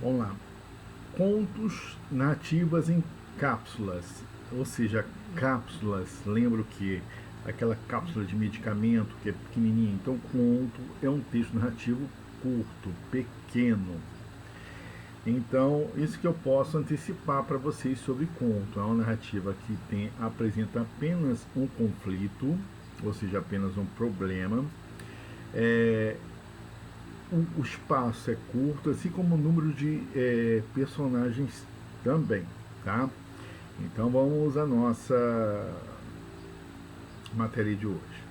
Vamos lá. Contos, narrativas em cápsulas, ou seja, cápsulas, lembro que aquela cápsula de medicamento que é pequenininha, então conto é um texto narrativo curto, pequeno. Então, isso que eu posso antecipar para vocês sobre conto. É uma narrativa que apresenta apenas um conflito, ou seja, apenas um problema. É, o espaço é curto, assim como o número de personagens também, tá? Então vamos à nossa matéria de hoje.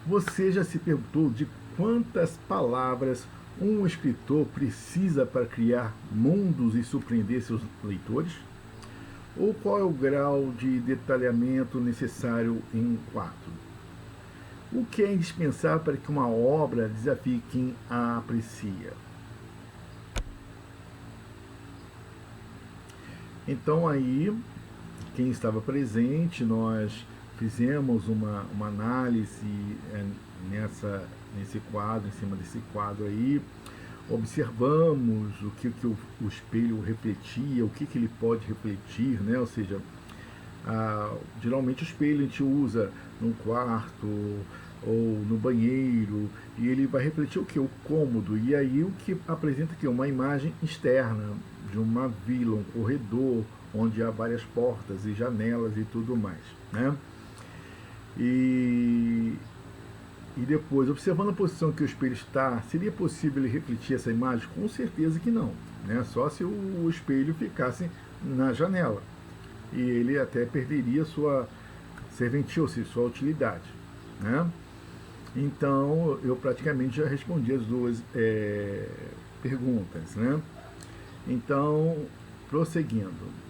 Você já se perguntou de quantas palavras um escritor precisa para criar mundos e surpreender seus leitores? Ou qual é o grau de detalhamento necessário em um quadro? O que é indispensável para que uma obra desafie quem a aprecia? Então aí, quem estava presente, nós fizemos uma análise nesse quadro, em cima desse quadro aí, observamos o que o espelho refletia, o que ele pode refletir, né? Ou seja, geralmente o espelho a gente usa num quarto ou no banheiro e ele vai refletir o que? O cômodo. E aí o que apresenta aqui? Uma imagem externa de uma vila, um corredor, onde há várias portas e janelas e tudo mais, né? E depois, observando a posição que o espelho está, seria possível ele refletir essa imagem? Com certeza que não, né? Só se o espelho ficasse na janela. E ele até perderia sua serventia, ou seja, sua utilidade, né? Então, eu praticamente já respondi as duas perguntas, né? Então, prosseguindo.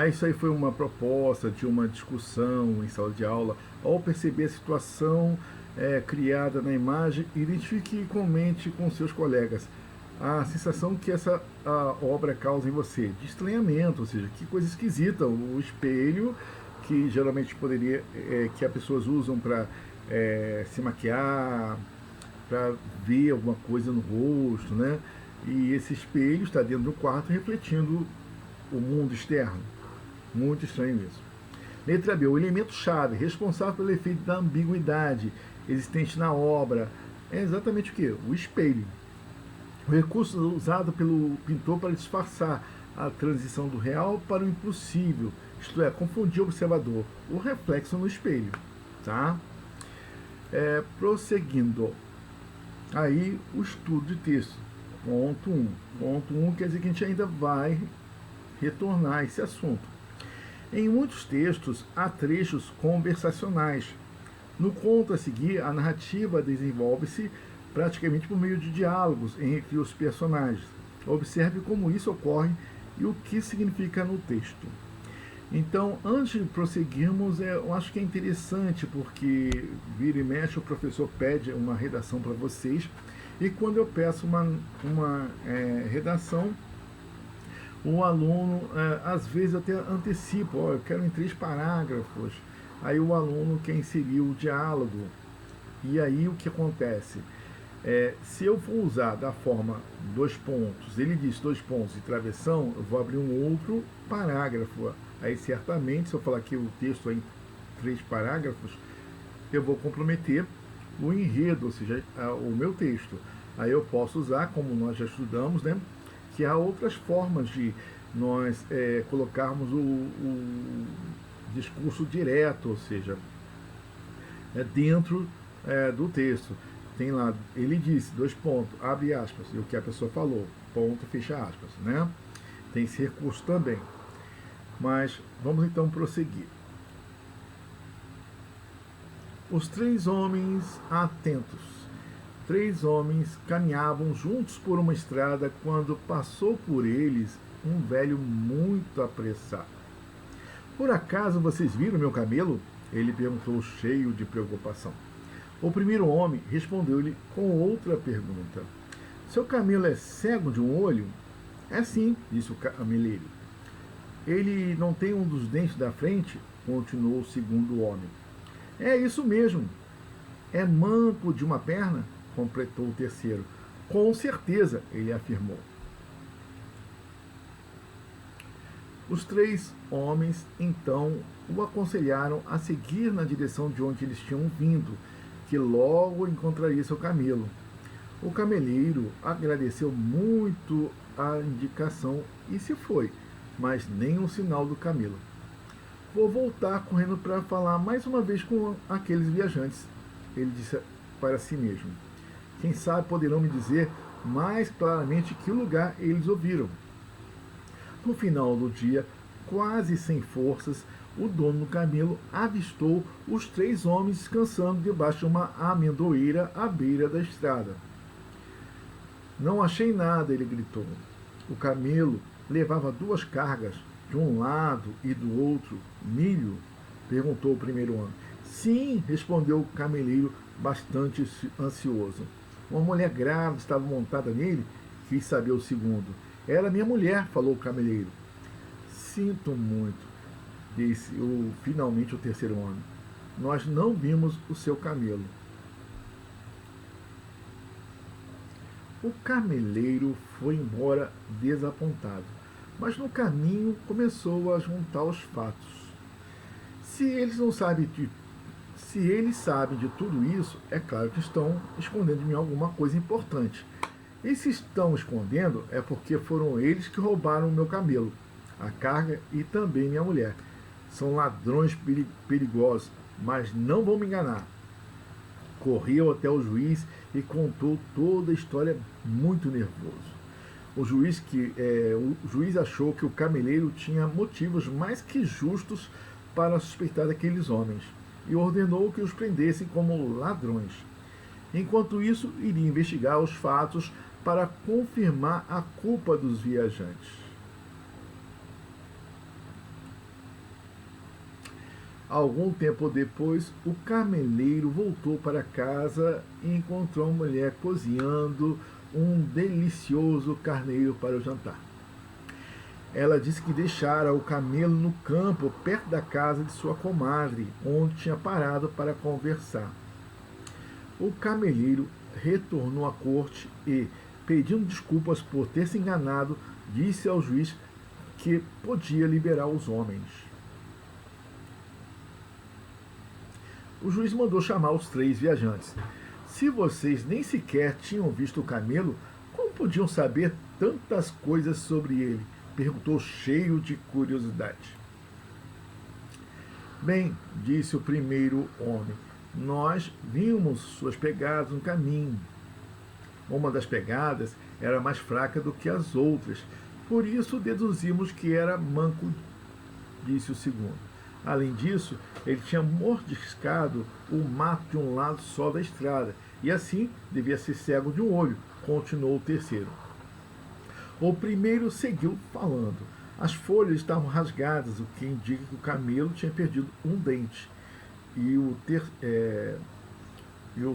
Isso aí foi uma proposta de uma discussão em sala de aula. Ao perceber a situação criada na imagem, identifique e comente com seus colegas a sensação que essa obra causa em você, de estranhamento, ou seja, que coisa esquisita, o espelho, que geralmente que as pessoas usam para se maquiar, para ver alguma coisa no rosto, né? E esse espelho está dentro do quarto refletindo o mundo externo. Muito estranho isso. Letra B, o elemento-chave, responsável pelo efeito da ambiguidade existente na obra, é exatamente o que? O espelho. O recurso usado pelo pintor para disfarçar a transição do real para o impossível, isto é, confundir o observador, o reflexo no espelho. Tá? Prosseguindo. Aí, o estudo de texto. Ponto 1. Ponto 1 quer dizer que a gente ainda vai retornar a esse assunto. Em muitos textos, há trechos conversacionais. No conto a seguir, a narrativa desenvolve-se praticamente por meio de diálogos entre os personagens. Observe como isso ocorre e o que significa no texto. Então, antes de prosseguirmos, eu acho que é interessante, porque vira e mexe o professor pede uma redação para vocês, e quando eu peço uma redação, o aluno, às vezes até antecipa, eu quero em 3 parágrafos, aí o aluno quer inserir o diálogo, e aí o que acontece? Se eu for usar da forma 2 pontos, ele diz 2 pontos de travessão, eu vou abrir um outro parágrafo, aí certamente, se eu falar que o texto é em 3 parágrafos, eu vou comprometer o enredo, ou seja, o meu texto. Aí eu posso usar, como nós já estudamos, né, que há outras formas de nós colocarmos o discurso direto, ou seja, dentro do texto. Tem lá, ele disse, 2 pontos, abre aspas, e o que a pessoa falou, ponto, fecha aspas, né? Tem esse recurso também. Mas vamos então prosseguir. Os 3 homens atentos. 3 homens caminhavam juntos por uma estrada quando passou por eles um velho muito apressado. Por acaso vocês viram meu camelo? Ele perguntou, cheio de preocupação. O primeiro homem respondeu-lhe com outra pergunta. Seu camelo é cego de um olho? É sim, disse o cameleiro. Ele não tem um dos dentes da frente? Continuou o segundo homem. É isso mesmo. É manco de uma perna? completou o terceiro. Com certeza, ele afirmou. Os 3 homens, então, o aconselharam a seguir na direção de onde eles tinham vindo, que logo encontraria seu camelo. O cameleiro agradeceu muito a indicação e se foi, mas nem um sinal do camelo. Vou voltar correndo para falar mais uma vez com aqueles viajantes, ele disse para si mesmo. Quem sabe poderão me dizer mais claramente que lugar eles ouviram. No final do dia, quase sem forças, o dono do camelo avistou os 3 homens descansando debaixo de uma amendoeira à beira da estrada. Não achei nada, ele gritou. O camelo levava 2 cargas, de um lado e do outro. Milho? Perguntou o primeiro homem. Sim, respondeu o cameleiro, bastante ansioso. Uma mulher grávida estava montada nele, quis saber o segundo. Era minha mulher, falou o cameleiro. Sinto muito, disse finalmente o terceiro homem. Nós não vimos o seu camelo. O cameleiro foi embora desapontado, mas no caminho começou a juntar os fatos. Se eles sabem de tudo isso, é claro que estão escondendo de mim alguma coisa importante. E se estão escondendo, é porque foram eles que roubaram o meu camelo, a carga e também minha mulher. São ladrões perigosos, mas não vão me enganar. Correu até o juiz e contou toda a história muito nervoso. O juiz achou que o cameleiro tinha motivos mais que justos para suspeitar daqueles homens e ordenou que os prendessem como ladrões. Enquanto isso, iria investigar os fatos para confirmar a culpa dos viajantes. Algum tempo depois, o cameleiro voltou para casa e encontrou a mulher cozinhando um delicioso carneiro para o jantar. Ela disse que deixara o camelo no campo, perto da casa de sua comadre, onde tinha parado para conversar. O cameleiro retornou à corte e, pedindo desculpas por ter se enganado, disse ao juiz que podia liberar os homens. O juiz mandou chamar os 3 viajantes. Se vocês nem sequer tinham visto o camelo, como podiam saber tantas coisas sobre ele? Perguntou cheio de curiosidade. Bem, disse o primeiro homem, nós vimos suas pegadas no caminho. Uma das pegadas era mais fraca do que as outras, por isso deduzimos que era manco, disse o segundo. Além disso, ele tinha mordiscado o mato de um lado só da estrada, e assim devia ser cego de um olho, continuou o terceiro. O primeiro seguiu falando. As folhas estavam rasgadas, o que indica que o camelo tinha perdido um dente. E o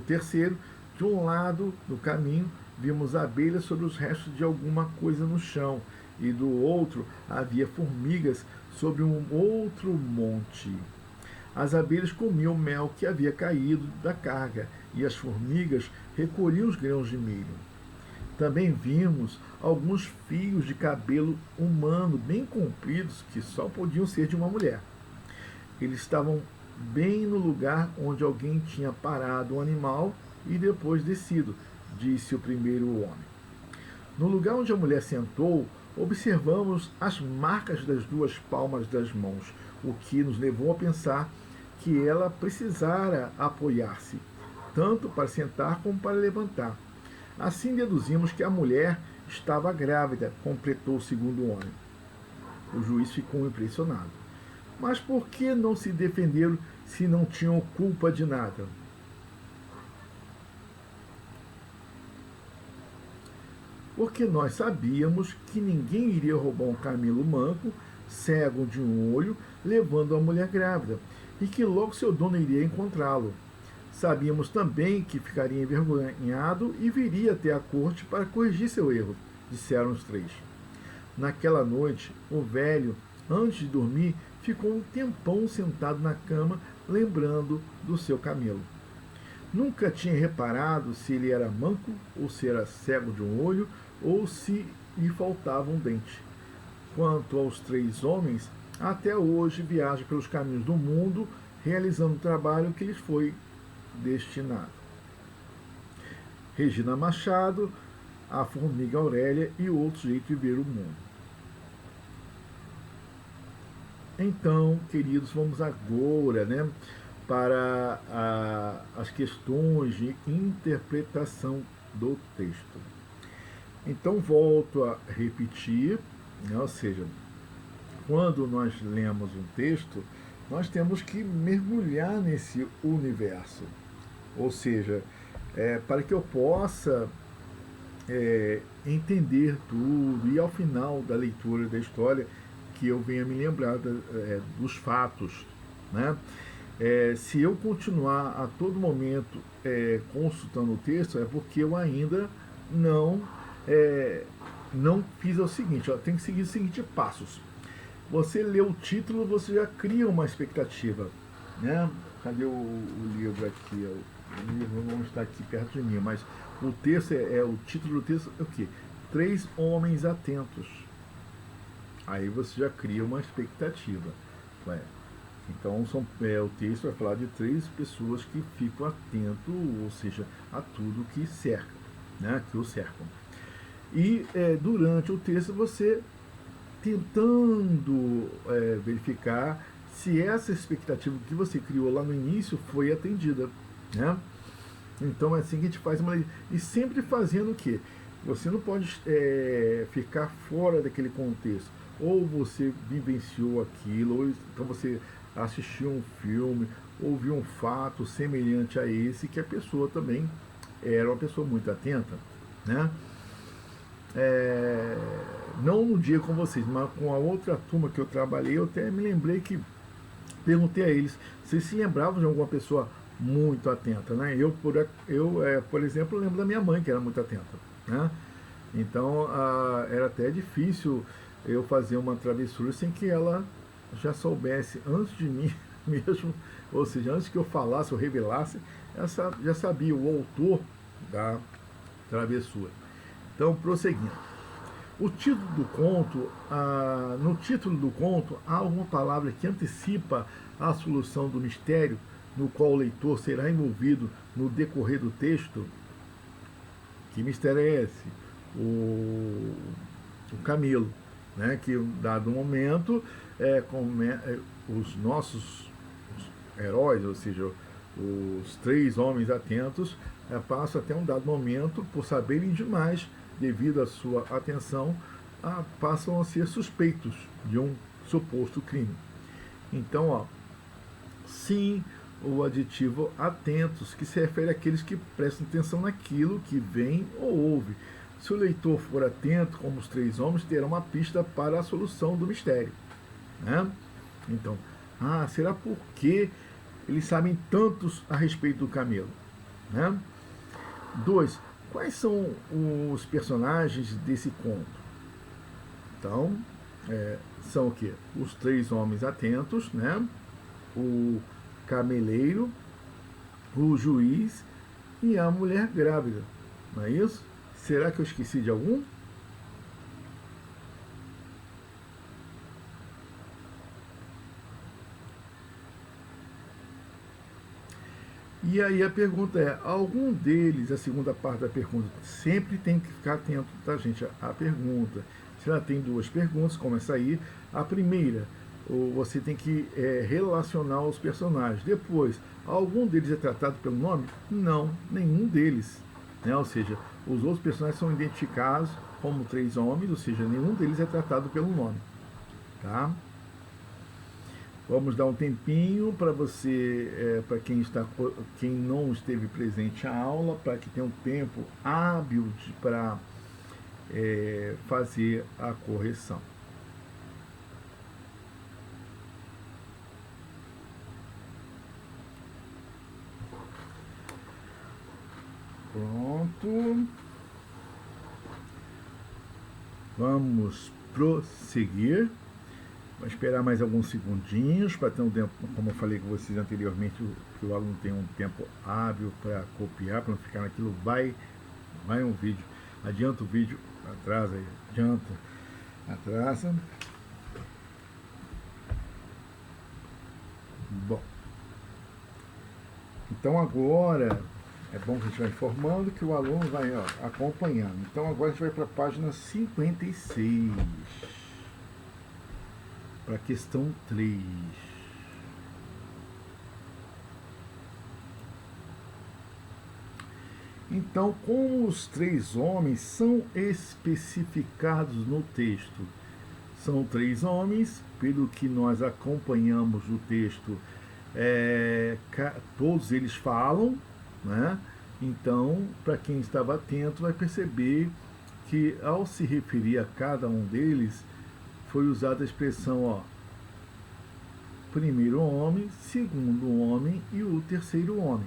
terceiro, de um lado do caminho, vimos abelhas sobre os restos de alguma coisa no chão, e do outro havia formigas sobre um outro monte. As abelhas comiam o mel que havia caído da carga, e as formigas recolhiam os grãos de milho. Também vimos alguns fios de cabelo humano bem compridos que só podiam ser de uma mulher. Eles estavam bem no lugar onde alguém tinha parado o animal e depois descido, disse o primeiro homem. No lugar onde a mulher sentou, observamos as marcas das 2 palmas das mãos, o que nos levou a pensar que ela precisara apoiar-se, tanto para sentar como para levantar. Assim deduzimos que a mulher estava grávida, completou o segundo homem. O juiz ficou impressionado. Mas por que não se defenderam se não tinham culpa de nada? Porque nós sabíamos que ninguém iria roubar um camelo manco, cego de um olho, levando a mulher grávida, e que logo seu dono iria encontrá-lo. Sabíamos também que ficaria envergonhado e viria até a corte para corrigir seu erro, disseram os 3. Naquela noite, o velho, antes de dormir, ficou um tempão sentado na cama, lembrando do seu camelo. Nunca tinha reparado se ele era manco, ou se era cego de um olho, ou se lhe faltava um dente. Quanto aos 3 homens, até hoje viajam pelos caminhos do mundo, realizando o trabalho que lhes foi destinado. Regina Machado, A Formiga Aurélia e Outro Jeito de Ver o Mundo. Então, queridos, vamos agora, para as questões de interpretação do texto. Então, volto a repetir, ou seja, quando nós lemos um texto, nós temos que mergulhar nesse universo. Ou seja, para que eu possa entender tudo e ao final da leitura da história que eu venha me lembrar dos fatos, né? Se eu continuar a todo momento consultando o texto, é porque eu ainda não fiz o seguinte, tem que seguir os seguintes passos. Você lê o título, você já cria uma expectativa, né? Cadê o livro aqui? O livro não está aqui perto de mim, mas o texto o título do texto é o quê? 3 homens atentos. Aí você já cria uma expectativa. Então o texto vai falar de 3 pessoas que ficam atentos, ou seja, a tudo que cerca, né? Que o cercam. E durante o texto você tentando verificar se essa expectativa que você criou lá no início foi atendida, né? Então é assim que a gente faz e sempre fazendo o quê? Você não pode ficar fora daquele contexto. Ou você vivenciou aquilo, ou então você assistiu um filme, ou viu um fato semelhante a esse, que a pessoa também era uma pessoa muito atenta, né? Não no dia com vocês, mas com a outra turma que eu trabalhei, eu até me lembrei que perguntei a eles se se lembravam de alguma pessoa muito atenta, né? Eu por exemplo, lembro da minha mãe, que era muito atenta, né? Então, era até difícil eu fazer uma travessura sem que ela já soubesse antes de mim mesmo, ou seja, antes que eu falasse ou revelasse, ela já sabia o autor da travessura. Então, prosseguindo. O título do conto, no título do conto, há uma palavra que antecipa a solução do mistério, no qual o leitor será envolvido no decorrer do texto. Que mistério é esse? O camelo, né? Que em dado momento os nossos heróis, ou seja, os 3 homens atentos, passam até um dado momento, por saberem demais, devido à sua atenção, passam a ser suspeitos de um suposto crime. Então, sim, o adjetivo atentos, que se refere àqueles que prestam atenção naquilo que vem ou ouve. Se o leitor for atento, como os 3 homens, terá uma pista para a solução do mistério, né? Então, será porque eles sabem tantos a respeito do camelo, né? 2. Quais são os personagens desse conto? Então, são o quê? Os 3 homens atentos, né? O cameleiro, o juiz e a mulher grávida. Não é isso? Será que eu esqueci de algum? E aí a pergunta é, algum deles, a segunda parte da pergunta, sempre tem que ficar atento, tá, gente, à pergunta. Se ela tem 2 perguntas, como essa aí, a primeira, você tem que relacionar os personagens. Depois, algum deles é tratado pelo nome? Não, nenhum deles. Né? Ou seja, os outros personagens são identificados como 3 homens, ou seja, nenhum deles é tratado pelo nome. Tá? Vamos dar um tempinho para você, para quem não esteve presente à aula, para que tenha um tempo hábil para fazer a correção. Pronto. Vamos prosseguir. Vou esperar mais alguns segundinhos para ter um tempo, como eu falei com vocês anteriormente, que o aluno tenha um tempo hábil para copiar, para não ficar naquilo, vai um vídeo, adianta o vídeo, atrasa, adianta, atrasa. Bom, então agora é bom que a gente vai informando que o aluno vai acompanhando. Então agora a gente vai para a página 56. Para a questão 3. Então, como os 3 homens são especificados no texto? São 3 homens, pelo que nós acompanhamos o texto, todos eles falam, né? Então, para quem estava atento, vai perceber que ao se referir a cada um deles, foi usada a expressão, primeiro homem, segundo homem e o terceiro homem.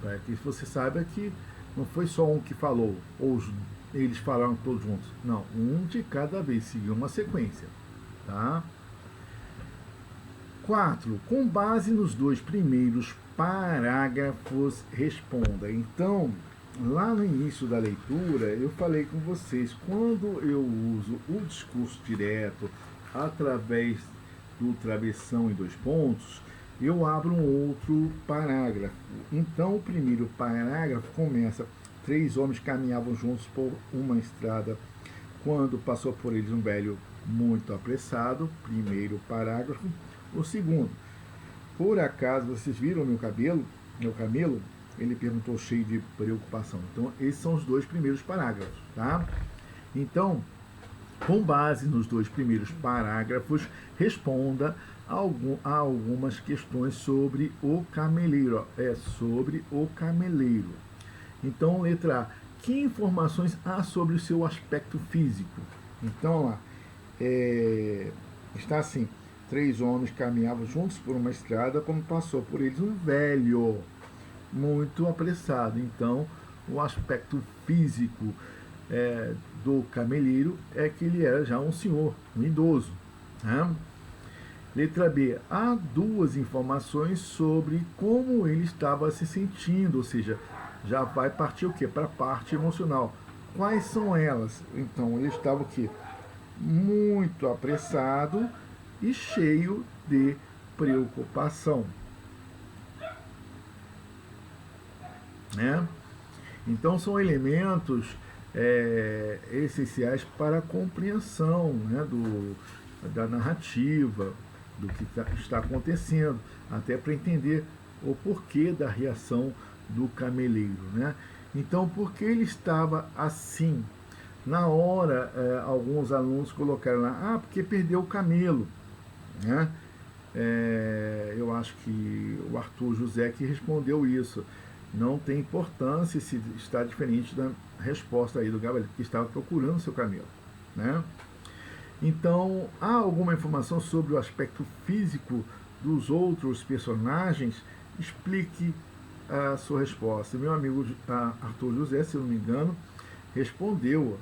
Para que você saiba que não foi só um que falou, ou eles falaram todos juntos. Não, um de cada vez, seguiu uma sequência. Tá? 4. Com base nos 2 primeiros parágrafos, responda. Então, lá no início da leitura, eu falei com vocês, quando eu uso o discurso direto através do travessão em 2 pontos, eu abro um outro parágrafo. Então, o primeiro parágrafo começa: 3 homens caminhavam juntos por uma estrada, quando passou por eles um velho muito apressado. Primeiro parágrafo. O segundo: por acaso vocês viram meu camelo? Ele perguntou, cheio de preocupação. Então, esses são os 2 primeiros parágrafos, tá? Então, com base nos 2 primeiros parágrafos, responda a algumas questões sobre o cameleiro. Sobre o cameleiro. Então, letra A. Que informações há sobre o seu aspecto físico? Então, lá, está assim: 3 homens caminhavam juntos por uma estrada, quando passou por eles um velho muito apressado. Então, o aspecto físico do cameleiro é que ele era já um senhor, um idoso. Né? Letra B. Há 2 informações sobre como ele estava se sentindo, ou seja, já vai partir o quê? Para a parte emocional. Quais são elas? Então, ele estava o quê? Muito apressado e cheio de preocupação. Né? Então, são elementos essenciais para a compreensão, né, da narrativa, do que está acontecendo, até para entender o porquê da reação do cameleiro. Né? Então, por que ele estava assim? Na hora, alguns alunos colocaram lá, porque perdeu o camelo. Né? Eu acho que o Arthur José que respondeu isso. Não tem importância se está diferente da resposta aí do Gabriel, que estava procurando seu camelo. Né? Então, há alguma informação sobre o aspecto físico dos outros personagens? Explique a sua resposta. Meu amigo Arthur José, se eu não me engano, respondeu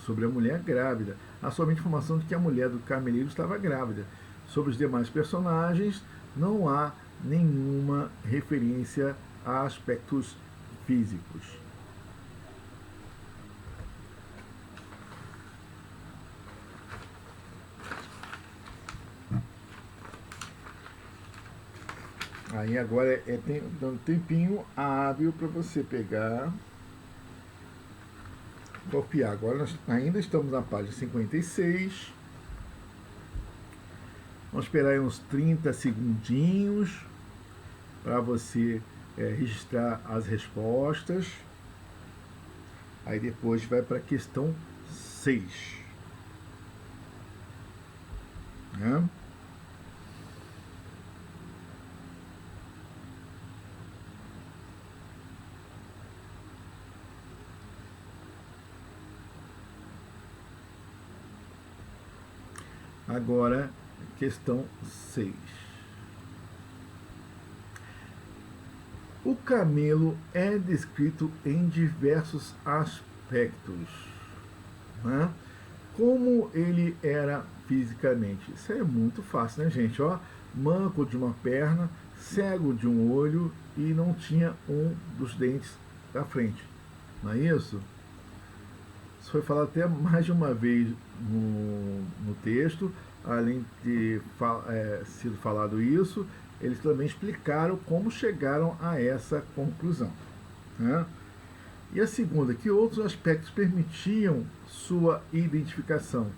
sobre a mulher grávida. Há somente informação de que a mulher do cameleiro estava grávida. Sobre os demais personagens, não há nenhuma referência a aspectos físicos. Aí agora dando tempinho hábil para você pegar, copiar. Agora nós ainda estamos na página 56. Vamos esperar aí uns 30 segundinhos para você registrar as respostas. Aí depois vai para a questão 6. Né? Agora, questão 6. O camelo é descrito em diversos aspectos. Né? Como ele era fisicamente. Isso é muito fácil, né, gente? Ó, manco de uma perna, cego de um olho e não tinha um dos dentes da frente. Não é isso? Isso foi falado até mais de uma vez no texto, além de sido falado isso, eles também explicaram como chegaram a essa conclusão. Né? E a segunda, que outros aspectos permitiam sua identificação,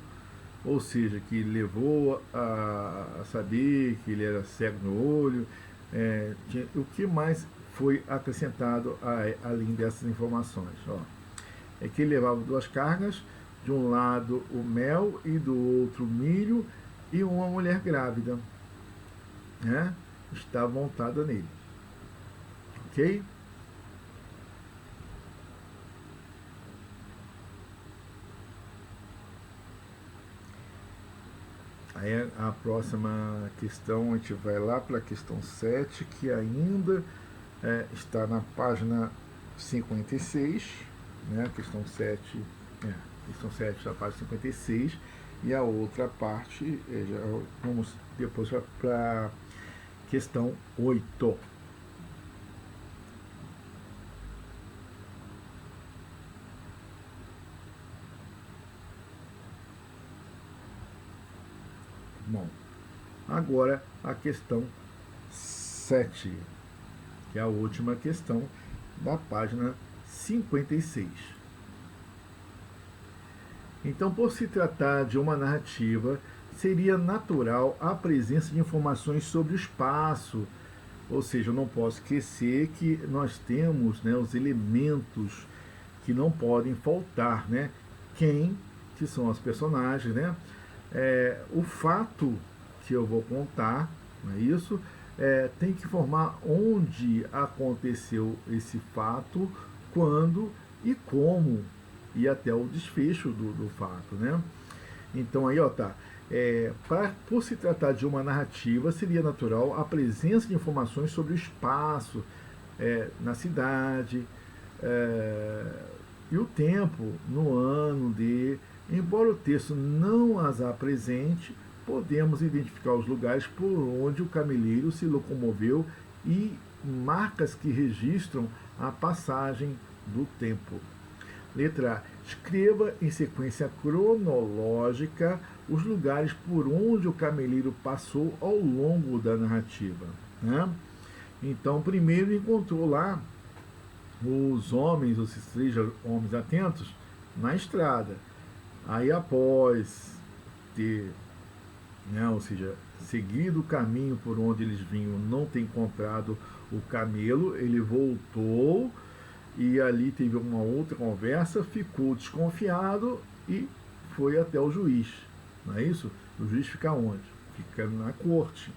ou seja, que levou a saber que ele era cego no olho, o que mais foi acrescentado além dessas informações. Ó, é que ele levava duas cargas, de um lado o mel e do outro o milho, e uma mulher grávida, né, estava montada nele. Ok? Aí a próxima questão, a gente vai lá para a questão 7, que ainda está na página 56, né? Questão 7, questão 7 está na página 56, e a outra parte, já vamos depois para a questão 8. Bom, agora a questão 7, que é a última questão da página 56. Então, por se tratar de uma narrativa, seria natural a presença de informações sobre o espaço, ou seja, eu não posso esquecer que nós temos, né, os elementos que não podem faltar, né? Quem, que são as personagens, né? O fato que eu vou contar, não é isso? Tem que informar onde aconteceu esse fato, quando e como, e até o desfecho do fato, né? Então aí, ó, tá. Por se tratar de uma narrativa, seria natural a presença de informações sobre o espaço na cidade, e o tempo no ano de. Embora o texto não as apresente, podemos identificar os lugares por onde o cameleiro se locomoveu e marcas que registram a passagem do tempo. Letra A. Escreva em sequência cronológica os lugares por onde o cameleiro passou ao longo da narrativa. Né? Então, primeiro encontrou lá os homens, esses 3 homens atentos, na estrada. Aí, após ter, né, ou seja, seguido o caminho por onde eles vinham, não ter encontrado o camelo, ele voltou e ali teve uma outra conversa, ficou desconfiado e foi até o juiz. Não é isso? O juiz fica onde? Fica na corte.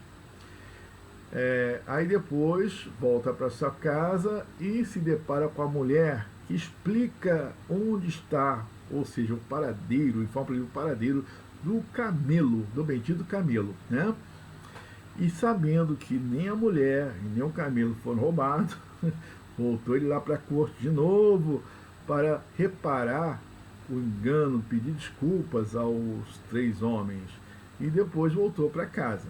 Aí depois volta para sua casa e se depara com a mulher que explica onde está, ou seja, o paradeiro, informa para ele o paradeiro do camelo, do bendito camelo, né? E sabendo que nem a mulher e nem o camelo foram roubados, voltou ele lá para a corte de novo para reparar o engano, pedir desculpas aos 3 homens e depois voltou para casa.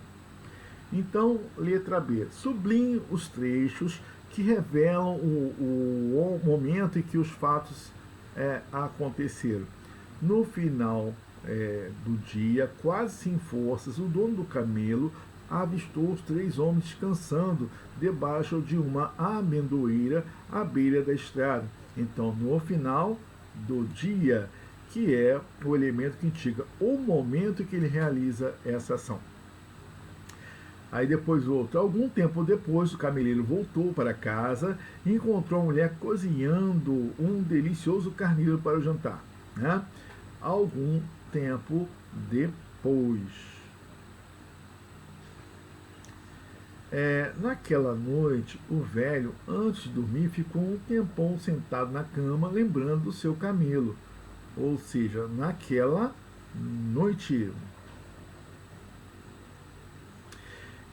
Então, letra B, sublinhe os trechos que revelam o momento em que os fatos aconteceram. No final do dia, quase sem forças, o dono do camelo avistou os 3 homens descansando debaixo de uma amendoeira à beira da estrada. Então, no final do dia, que é o elemento que indica o momento em que ele realiza essa ação. Aí depois outro. Algum tempo depois, o cameleiro voltou para casa e encontrou a mulher cozinhando um delicioso carneiro para o jantar. Né? Algum tempo depois. Naquela noite, o velho, antes de dormir, ficou um tempão sentado na cama, lembrando do seu camelo. Ou seja, naquela noite.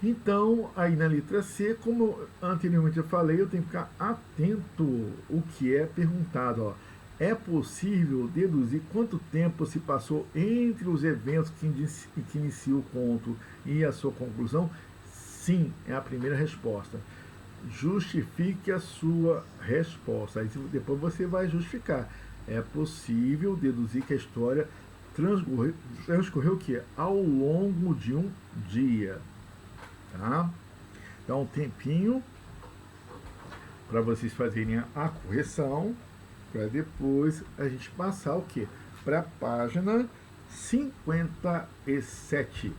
Então, aí na letra C, como anteriormente eu falei, eu tenho que ficar atento o que é perguntado. Ó. é possível deduzir quanto tempo se passou entre os eventos que iniciam o conto e a sua conclusão? Sim, é a primeira resposta. Justifique a sua resposta. Aí depois você vai justificar. É possível deduzir que a história transcorreu o quê? Ao longo de um dia. Tá? Dá um tempinho para vocês fazerem a correção, para depois a gente passar o quê? Para a página 57.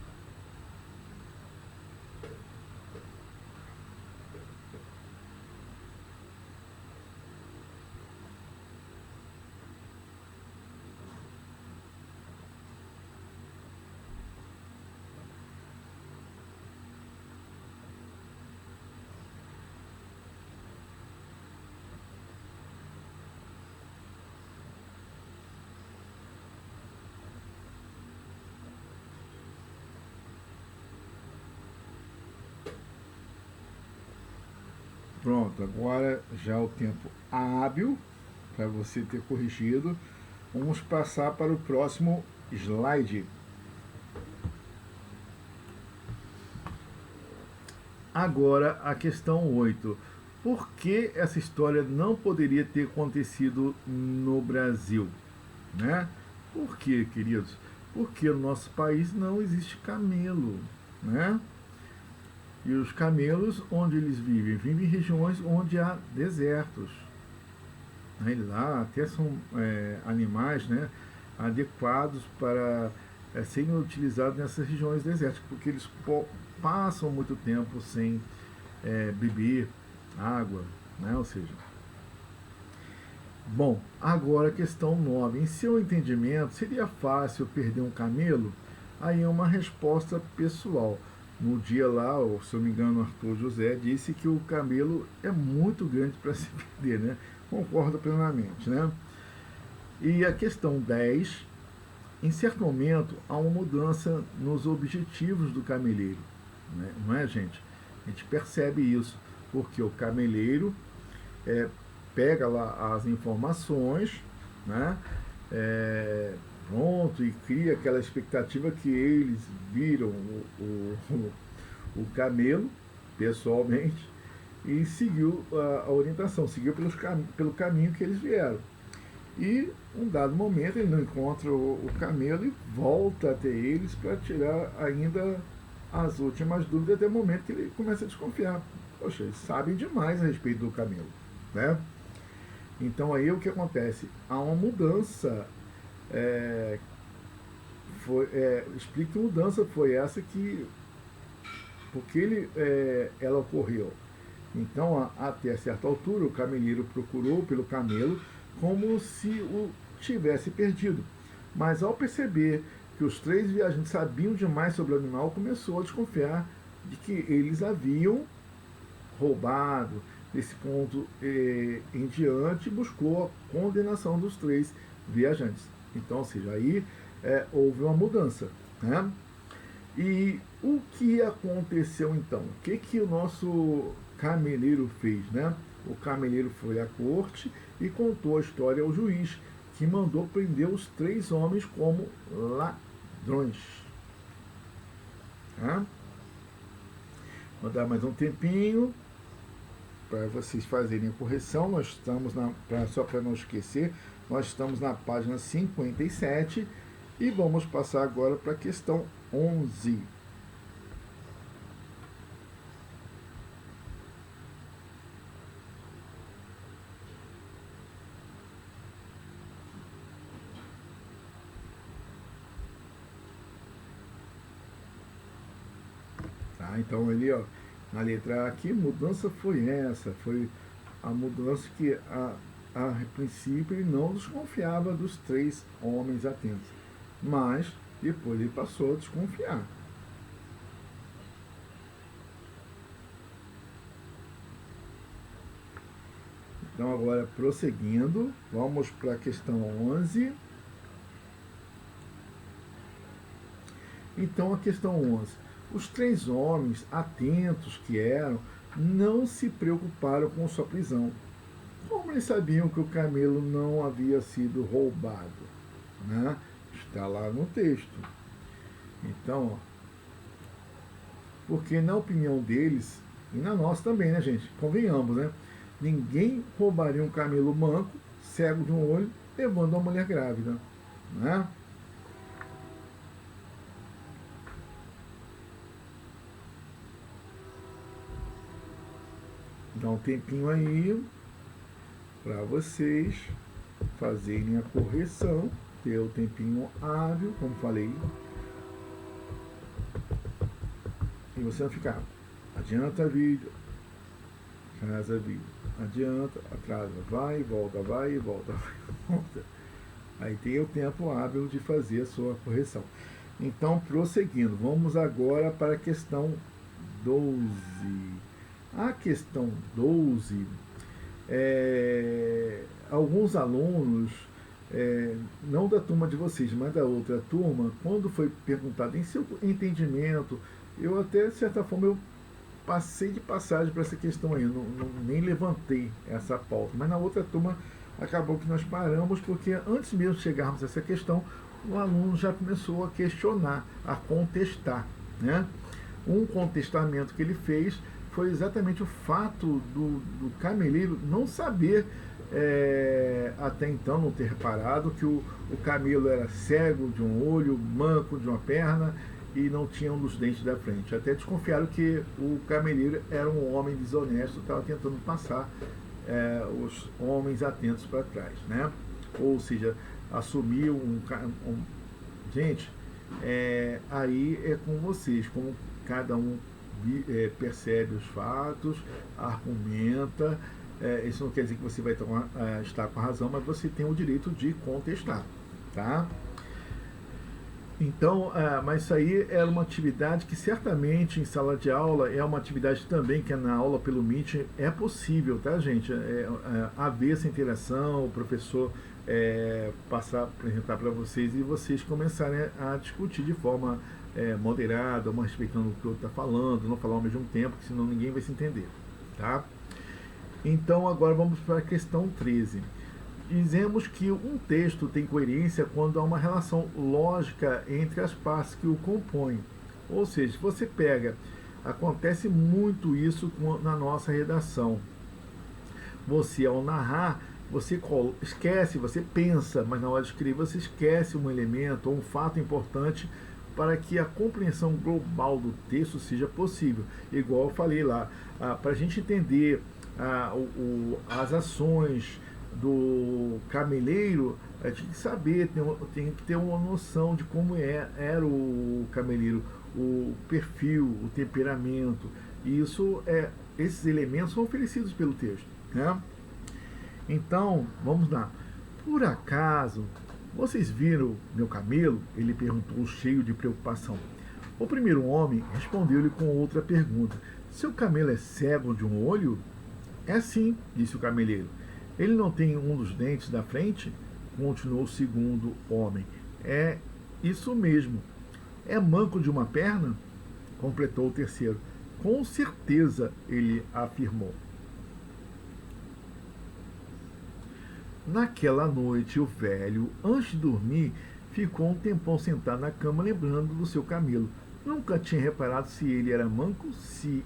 Pronto, agora já é o tempo hábil para você ter corrigido. Vamos passar para o próximo slide. Agora a questão 8. Por que essa história não poderia ter acontecido no Brasil? Né? Por quê, queridos? Porque no nosso país não existe camelo, né? E os camelos, onde eles vivem? Vivem em regiões onde há desertos. Lá até são animais, né, adequados para serem utilizados nessas regiões desérticas, porque eles passam muito tempo sem beber água, né? Ou seja, bom, agora a questão 9. Em seu entendimento, seria fácil perder um camelo? Aí é uma resposta pessoal. No dia lá, se eu não me engano, Arthur José disse que o camelo é muito grande para se perder, né? Concordo plenamente, né? E a questão 10. Em certo momento, há uma mudança nos objetivos do cameleiro, né? Não é, gente? A gente percebe isso, porque o cameleiro pega lá as informações, né? Pronto, e cria aquela expectativa que eles viram o camelo pessoalmente e seguiu a orientação, seguiu pelo caminho que eles vieram. E um dado momento ele não encontra o camelo e volta até eles para tirar ainda as últimas dúvidas, até o momento que ele começa a desconfiar. Poxa, eles sabem demais a respeito do camelo, né? Então aí o que acontece? Há uma mudança. Explica que mudança foi essa que porque ela ocorreu. Então, até certa altura, o cameleiro procurou pelo camelo como se o tivesse perdido. Mas ao perceber que os 3 viajantes sabiam demais sobre o animal, começou a desconfiar de que eles haviam roubado. Desse ponto em diante, buscou a condenação dos 3 viajantes. Então, ou seja, aí houve uma mudança, né? E o que aconteceu então? O que o nosso cameleiro fez, né? O cameleiro foi à corte e contou a história ao juiz, que mandou prender os 3 homens como ladrões. Tá? Vou dar mais um tempinho para vocês fazerem a correção. Nós estamos só para não esquecer, nós estamos na página 57 e vamos passar agora para a questão 11. Tá, então ali, ó, na letra A aqui, mudança foi essa, foi a mudança que a princípio ele não desconfiava dos 3 homens atentos, mas depois ele passou a desconfiar. Então agora prosseguindo, vamos para a questão 11. Então a questão 11. Os 3 homens, atentos que eram, não se preocuparam com sua prisão. Como eles sabiam que o camelo não havia sido roubado? Né? Está lá no texto. Então, porque na opinião deles, e na nossa também, né, gente? Convenhamos, né? Ninguém roubaria um camelo manco, cego de um olho, levando uma mulher grávida. Né? Dá um tempinho aí para vocês fazerem a correção, ter o tempinho hábil, como falei, e você não ficar adianta vídeo, atrasa vídeo, adianta, atrasa, vai, volta, vai, volta, vai, volta. Aí tem o tempo hábil de fazer a sua correção. Então, prosseguindo, vamos agora para a questão 12. A questão 12, alguns alunos, não da turma de vocês, mas da outra turma, quando foi perguntado em seu entendimento, eu até, de certa forma, eu passei de passagem para essa questão aí, nem levantei essa pauta, mas na outra turma acabou que nós paramos, porque antes mesmo de chegarmos a essa questão, o aluno já começou a questionar, a contestar. Né? Um contestamento que ele fez foi exatamente o fato do cameleiro não saber, até então, não ter reparado que o camelo era cego de um olho, manco de uma perna e não tinha um dos dentes da frente. Até desconfiaram que o cameleiro era um homem desonesto, estava tentando passar os homens atentos para trás. Né? Ou seja, assumiu Gente, aí é com vocês, como cada um percebe os fatos, argumenta. Isso não quer dizer que você vai estar com a razão, mas você tem o direito de contestar. Tá? Então, mas isso aí era uma atividade que certamente em sala de aula é uma atividade também que na aula pelo Meet é possível, tá, gente? Haver essa interação, o professor apresentar para vocês e vocês começarem a discutir de forma moderada, uma respeitando o que o outro está falando, não falar ao mesmo tempo, senão ninguém vai se entender, tá? Então, agora vamos para a questão 13. Dizemos que um texto tem coerência quando há uma relação lógica entre as partes que o compõem. Ou seja, você pega, acontece muito isso na nossa redação. Você, ao narrar, você esquece, você pensa, mas na hora de escrever você esquece um elemento ou um fato importante para que a compreensão global do texto seja possível. Igual eu falei lá, para a gente entender as ações do cameleiro, a gente tem que saber, tem que ter uma noção de como era o cameleiro, o perfil, o temperamento. E esses elementos são oferecidos pelo texto. Né? Então, vamos lá. Por acaso, vocês viram meu camelo? Ele perguntou, cheio de preocupação. O primeiro homem respondeu-lhe com outra pergunta. Seu camelo é cego de um olho? É sim, disse o cameleiro. Ele não tem um dos dentes da frente? Continuou o segundo homem. É isso mesmo. É manco de uma perna? Completou o terceiro. Com certeza, ele afirmou. Naquela noite, o velho, antes de dormir, ficou um tempão sentado na cama, lembrando do seu camelo. Nunca tinha reparado se ele era manco,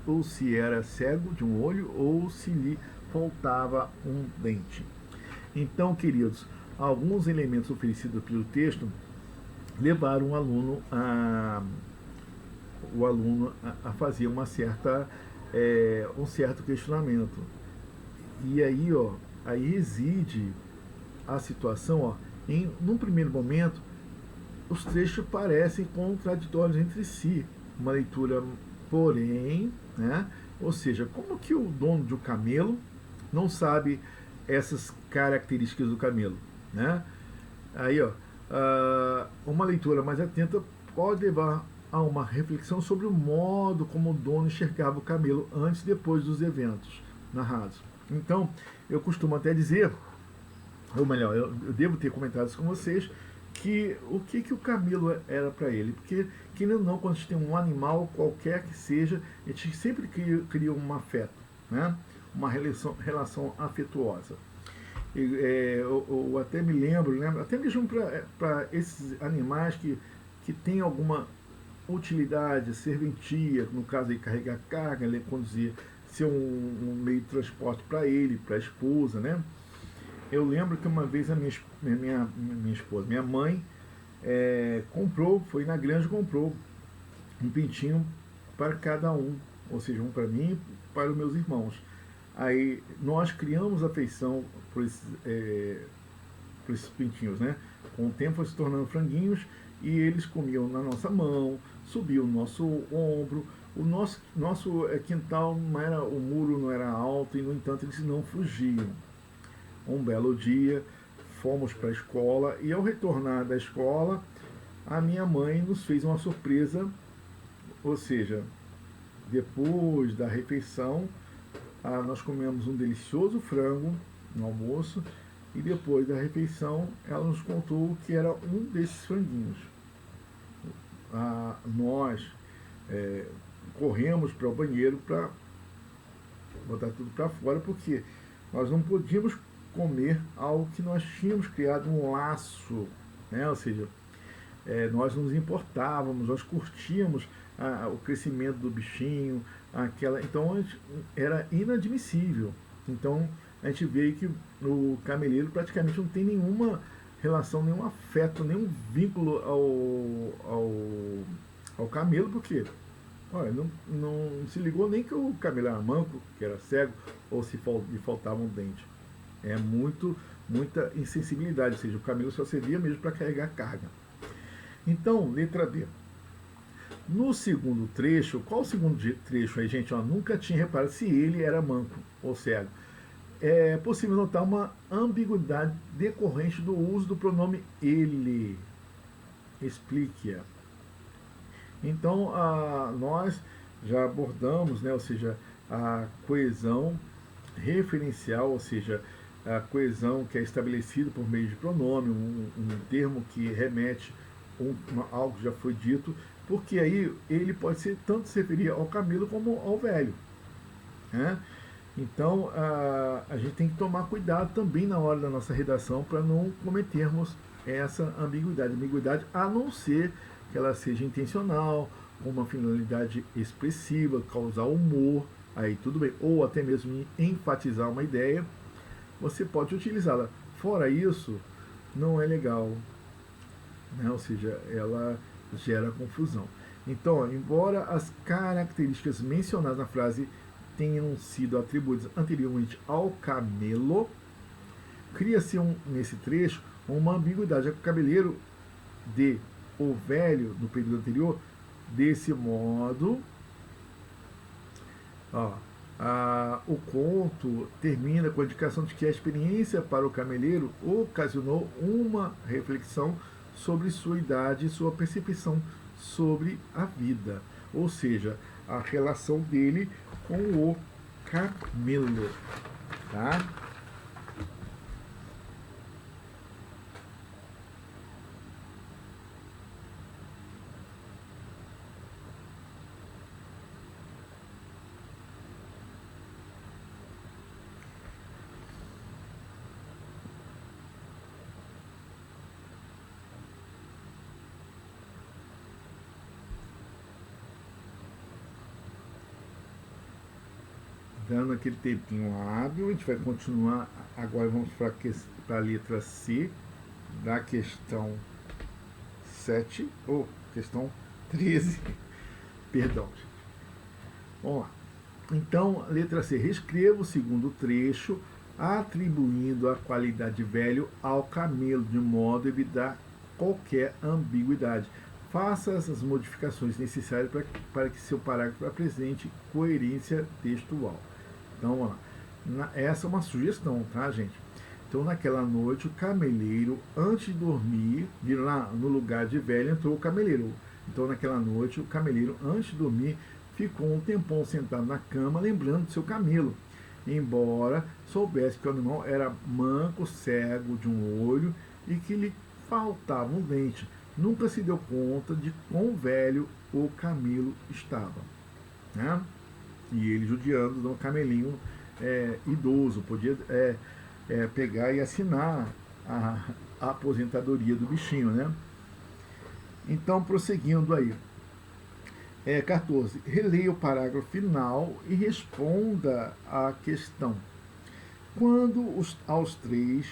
ou se era cego de um olho, ou se lhe faltava um dente. Então, queridos, alguns elementos oferecidos pelo texto levaram o aluno a fazer um certo questionamento. E aí, aí reside a situação, num primeiro momento, os trechos parecem contraditórios entre si. Uma leitura, porém, né? Ou seja, como que o dono de um camelo não sabe essas características do camelo, né? Aí, uma leitura mais atenta pode levar a uma reflexão sobre o modo como o dono enxergava o camelo antes e depois dos eventos narrados. Então, eu costumo até dizer, ou melhor, eu devo ter comentado isso com vocês, que o que o camelo era para ele. Porque, querendo ou não, quando a gente tem um animal, qualquer que seja, a gente sempre cria um afeto, né? Uma relação afetuosa. Eu até me lembro, né, até mesmo para esses animais que têm alguma utilidade, serventia, no caso aí carregar carga, conduzir, ser um meio de transporte para ele, para a esposa, né? Eu lembro que uma vez a minha esposa, minha mãe, comprou, foi na granja e comprou um pintinho para cada um, ou seja, um para mim e para os meus irmãos. Aí nós criamos afeição por esses pintinhos, né? Com o tempo foi se tornando franguinhos e eles comiam na nossa mão, subiam no nosso ombro. O nosso quintal não era, o muro não era alto e no entanto eles não fugiam. Um belo dia fomos para a escola e ao retornar da escola a minha mãe nos fez uma surpresa, ou seja, depois da refeição nós comemos um delicioso frango no almoço e depois da refeição ela nos contou que era um desses franguinhos. Nós corremos para o banheiro para botar tudo para fora porque nós não podíamos comer algo que nós tínhamos criado um laço, né? Ou seja, nós nos importávamos, nós curtíamos o crescimento do bichinho, então era inadmissível. Então a gente vê que o cameleiro praticamente não tem nenhuma relação, nenhum afeto, nenhum vínculo ao camelo, porque olha, não se ligou nem que o camelo era manco, que era cego, ou se lhe faltava um dente. É muita insensibilidade, ou seja, o camelo só servia mesmo para carregar carga. Então, letra D. No segundo trecho, qual o segundo trecho aí, gente? Nunca tinha reparado se ele era manco ou cego. É possível notar uma ambiguidade decorrente do uso do pronome ele. Explique-a. Então, nós já abordamos, né, ou seja, a coesão referencial, ou seja, a coesão que é estabelecida por meio de pronome, um termo que remete algo que já foi dito, porque aí ele pode ser tanto se referir ao camelo como ao velho, né? Então a gente tem que tomar cuidado também na hora da nossa redação para não cometermos essa ambiguidade, a não ser que ela seja intencional, com uma finalidade expressiva, causar humor, aí tudo bem, ou até mesmo enfatizar uma ideia, você pode utilizá-la. Fora isso, não é legal, né? Ou seja, ela gera confusão. Então, embora as características mencionadas na frase tenham sido atribuídas anteriormente ao camelo, cria-se nesse trecho uma ambiguidade. O cameleiro de o velho do período anterior, desse modo, o conto termina com a indicação de que a experiência para o cameleiro ocasionou uma reflexão sobre sua idade e sua percepção sobre a vida, ou seja, a relação dele com o camelo, tá? Dando aquele tempinho hábil, a gente vai continuar. Agora vamos para a letra C da questão 7, ou questão 13. Perdão, gente. Vamos lá. Então, letra C. Reescreva o segundo trecho, atribuindo a qualidade velho ao camelo, de modo a evitar qualquer ambiguidade. Faça essas modificações necessárias para que seu parágrafo apresente coerência textual. Então, ó, essa é uma sugestão, tá, gente? Então, naquela noite, o cameleiro, antes de dormir, viram lá no lugar de velho, entrou o cameleiro. Então, naquela noite, o cameleiro, antes de dormir, ficou um tempão sentado na cama, lembrando do seu camelo, embora soubesse que o animal era manco, cego de um olho e que lhe faltava um dente. Nunca se deu conta de quão velho o camelo estava, né? E ele judiando de um camelinho idoso, podia pegar e assinar a aposentadoria do bichinho, né? Então, prosseguindo aí. 14. Releia o parágrafo final e responda à questão. Quando aos 3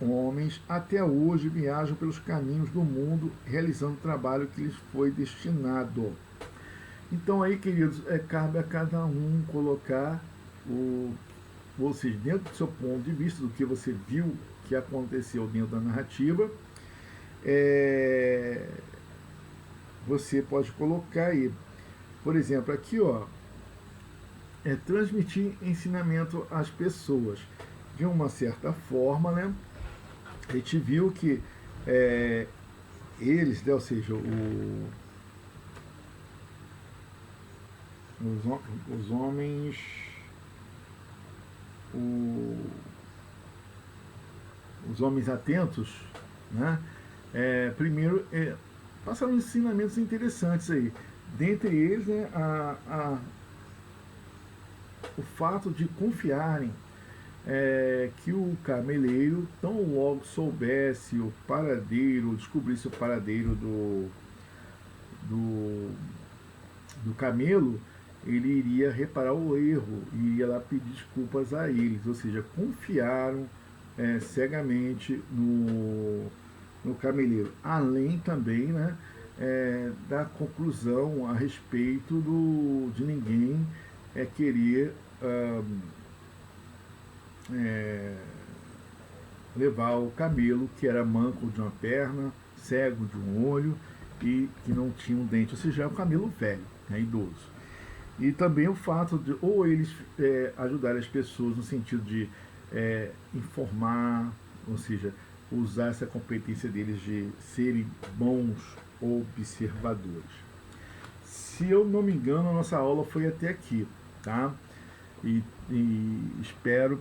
homens até hoje viajam pelos caminhos do mundo realizando o trabalho que lhes foi destinado. Então aí, queridos, cabe a cada um colocar ou seja, dentro do seu ponto de vista, do que você viu que aconteceu dentro da narrativa, você pode colocar aí, por exemplo, aqui, ó, transmitir ensinamento às pessoas. De uma certa forma, né, a gente viu que eles, né, ou seja, os homens, os homens atentos, né, primeiro passaram ensinamentos interessantes aí. Dentre eles, né, o fato de confiarem que o cameleiro, tão logo soubesse o paradeiro, descobrisse o paradeiro do camelo, ele iria reparar o erro e iria lá pedir desculpas a eles, ou seja, confiaram cegamente no cameleiro, além também, né, da conclusão a respeito de ninguém querer levar o camelo, que era manco de uma perna, cego de um olho e que não tinha um dente, ou seja, é um camelo velho, né, idoso. E também o fato de ou eles ajudarem as pessoas no sentido de informar, ou seja, usar essa competência deles de serem bons observadores. Se eu não me engano, a nossa aula foi até aqui, tá? E espero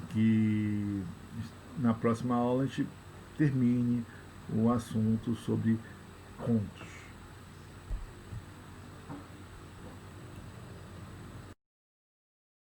que na próxima aula a gente termine o assunto sobre contos.